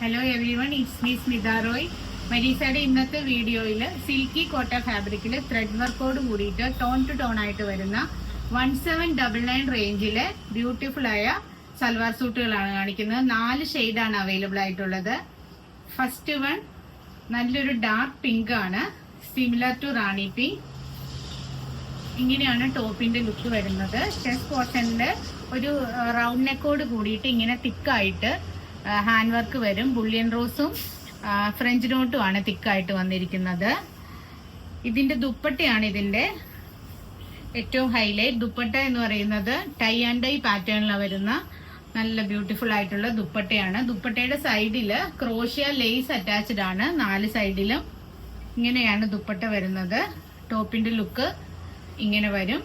Hello everyone, it's me Smita Roy. മരീസയുടെ ഇന്നത്തെ വീഡിയോയിൽ സിൽക്കി കോട്ട ഫാബ്രിക്കിൽ ത്രെഡ് വർക്കോട് കൂടിയിട്ട് ടോൺ ടു ടോൺ ആയിട്ട് വരുന്ന 1799 റേഞ്ചിലെ ബ്യൂട്ടിഫുൾ ആയ സൽവാർ സൂട്ടുകളാണ് കാണിക്കുന്നത്. 4 ഷെയ്ഡാണ് അവൈലബിൾ ആയിട്ടുള്ളത്. ഫസ്റ്റ് വൺ നല്ലൊരു ഡാർക്ക് പിങ്ക് ആണ്, സിമിലർ ടു റാണി പിങ്ക്. ഇങ്ങനെയാണ് ടോപ്പിന്റെ ലുക്ക് വരുന്നത്. ചെസ്റ്റ് പോർഷനിൽ ഒരു റൗണ്ട് നെക്കോട് കൂടിയിട്ട് ഇങ്ങനെ തിക്കായിട്ട് ഹാൻഡ് വർക്ക് വരും. ബുള്ളിയൻ റോസും ഫ്രഞ്ച് നോട്ടും ആണ് തിക്കായിട്ട് വന്നിരിക്കുന്നത്. ഇതിന്റെ ദുപ്പട്ടയാണ് ഇതിന്റെ ഏറ്റവും ഹൈലൈറ്റ്. ദുപ്പട്ട എന്ന് പറയുന്നത് ടൈ ആൻഡ് ഡൈ പാറ്റേണിലാണ് വരുന്ന നല്ല ബ്യൂട്ടിഫുൾ ആയിട്ടുള്ള ദുപ്പട്ടയാണ്. ദുപ്പട്ടയുടെ സൈഡില് ക്രോഷ്യ ലേസ് അറ്റാച്ച്ഡ് ആണ്. 4 സൈഡിലും ഇങ്ങനെയാണ് ദുപ്പട്ട വരുന്നത്. ടോപ്പിന്റെ ലുക്ക് ഇങ്ങനെ വരും.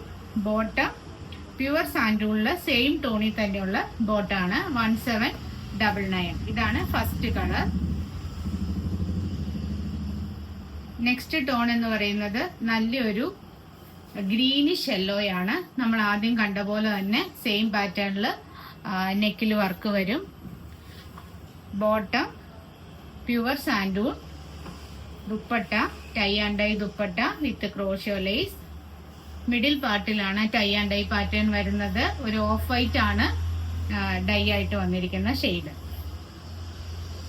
ബോട്ടം പ്യുവർ സാൻഡൂളില് സെയിം ടോണിൽ തന്നെയുള്ള ബോട്ടാണ്. 1799. ഇതാണ് ഫസ്റ്റ് കളർ. നെക്സ്റ്റ് ടോൺ എന്ന് പറയുന്നത് നല്ലൊരു ഗ്രീനിഷ് യെല്ലോയാണ്. നമ്മൾ ആദ്യം കണ്ട പോലെ തന്നെ സെയിം പാറ്റേണിൽ നെക്കിൽ വർക്ക് വരും. ബോട്ടം പ്യുവർ സാൻഡൂൾ. Dupatta tie and dye dupatta with crochet lace. Middle പാർട്ടിലാണ് ടൈ ആൻഡ് ഡൈ പാറ്റേൺ വരുന്നത്. ഒരു ഓഫ് വൈറ്റ് ആണ് ഡൈ ആയിട്ട് വന്നിരിക്കുന്ന ഷെയ്ഡ്.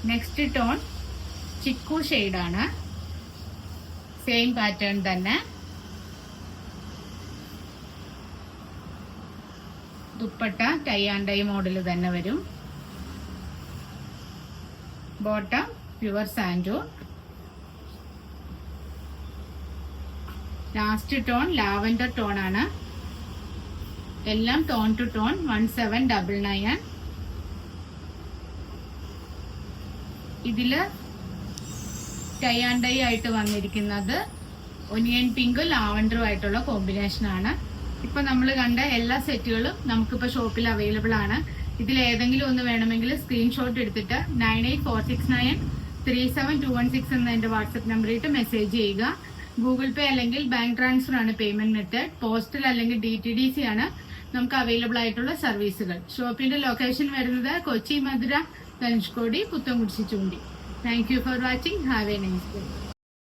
നെക്സ്റ്റ് ടോൺ ചിക്കു ഷെയ്ഡാണ്. സെയിം പാറ്റേൺ തന്നെ. Dupatta tie and dye model തന്നെ വരും. ബോട്ടം പ്യുവർ സാൻഡൂൾ. ലാസ്റ്റ് ടോൺ ലാവൻഡർ ടോൺ ആണ്. എല്ലാം ടോൺ ടു ടോൺ. 1799. ഇതില് ടൈ ആൻഡ് ഡൈ ആയിട്ട് വന്നിരിക്കുന്നത് ഒനിയൻ പിങ്കും ലാവൻഡറും ആയിട്ടുള്ള കോമ്പിനേഷൻ ആണ്. ഇപ്പൊ നമ്മൾ കണ്ട എല്ലാ സെറ്റുകളും നമുക്കിപ്പോ ഷോപ്പിൽ അവൈലബിൾ ആണ്. ഇതിൽ ഏതെങ്കിലും ഒന്ന് വേണമെങ്കിൽ സ്ക്രീൻഷോട്ട് എടുത്തിട്ട് 9846937216 എന്ന എന്റെ വാട്സ്ആപ്പ് നമ്പറിട്ട് മെസ്സേജ് ചെയ്യുക. ഗൂഗിൾ പേ അല്ലെങ്കിൽ ബാങ്ക് ട്രാൻസ്ഫർ ആണ് പേയ്മെന്റ് മെത്തേഡ്. പോസ്റ്റൽ അല്ലെങ്കിൽ DTDC ആണ് നമുക്ക് അവൈലബിൾ ആയിട്ടുള്ള സർവീസുകൾ. ഷോപ്പിന്റെ ലൊക്കേഷൻ വരുന്നത് കൊച്ചി, മധുര, ധനുഷ്കോടി, പുത്തൻകുരിശി, ചൂണ്ടി. Thank you for watching. Have A nice day.